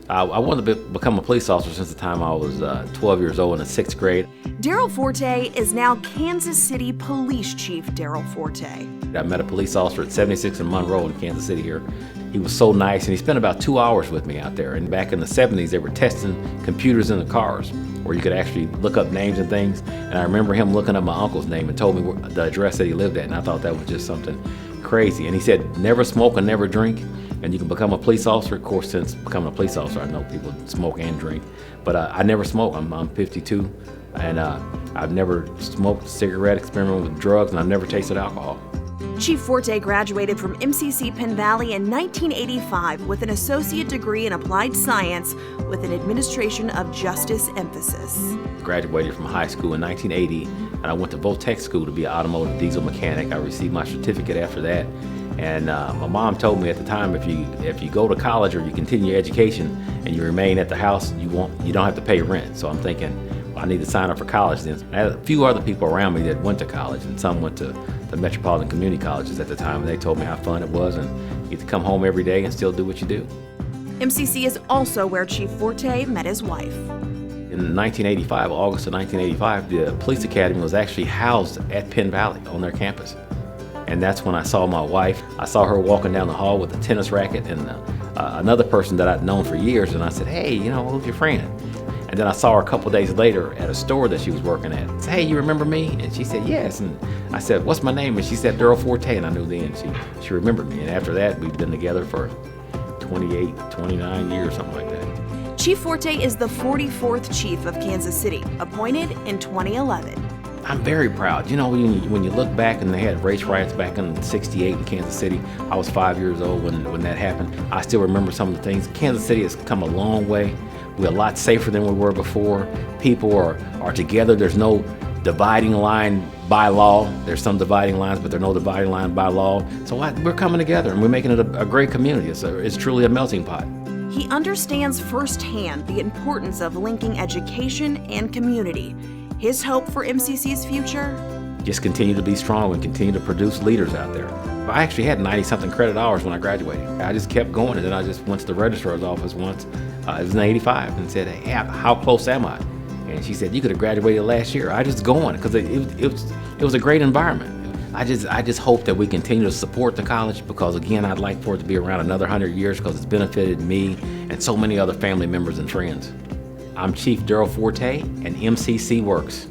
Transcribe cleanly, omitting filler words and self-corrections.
I wanted to become a police officer since the time I was 12 years old in the 6th grade. Darryl Forte is now Kansas City Police Chief Darryl Forte. I met a police officer at 76 and Monroe in Kansas City here. He was so nice, and he spent about 2 hours with me out there. And back in the 70s, they were testing computers in the cars where you could actually look up names and things. And I remember him looking up my uncle's name and told me the address that he lived at, and I thought that was just something crazy. And he said, never smoke and never drink, and you can become a police officer. Of course, since becoming a police officer, I know people smoke and drink, but I never smoke. I'm 52, and I've never smoked a cigarette, experimented with drugs, and I've never tasted alcohol. Chief Forte graduated from MCC Penn Valley in 1985 with an associate degree in applied science with an administration of justice emphasis. Graduated from high school in 1980, and I went to Voltech School to be an automotive diesel mechanic. I received my certificate after that, and my mom told me at the time, if you go to college or you continue your education and you remain at the house, you don't have to pay rent. So I'm thinking, well, I need to sign up for college then. I had a few other people around me that went to college, and some went to the Metropolitan Community Colleges at the time, and they told me how fun it was, and you get to come home every day and still do what you do. MCC is also where Chief Forte met his wife. In 1985, August of 1985, the police academy was actually housed at Penn Valley on their campus. And that's when I saw my wife. I saw her walking down the hall with a tennis racket and another person that I'd known for years, and I said, hey, who's your friend? And then I saw her a couple days later at a store that she was working at. I said, hey, you remember me? And she said, yes. And I said, what's my name? And she said, Darryl Forte. And I knew then she remembered me. And after that, we've been together for 28, 29 years, something like that. Chief Forte is the 44th Chief of Kansas City, appointed in 2011. I'm very proud. When you look back, and they had race riots back in '68 in Kansas City. I was 5 years old when that happened. I still remember some of the things. Kansas City has come a long way. We're a lot safer than we were before. People are together. There's no dividing line by law. There's some dividing lines, but there's no dividing line by law. So we're coming together, and we're making it a great community. It's truly a melting pot. He understands firsthand the importance of linking education and community. His hope for MCC's future? Just continue to be strong and continue to produce leaders out there. I actually had 90-something credit hours when I graduated. I just kept going, and then I just went to the registrar's office once. It was in '85, and said, hey, how close am I? And she said, you could have graduated last year. I just going, because it was a great environment. I just hope that we continue to support the college, because again, I'd like for it to be around another 100 years, because it's benefited me and so many other family members and friends. I'm Chief Darryl Forte, and MCC works.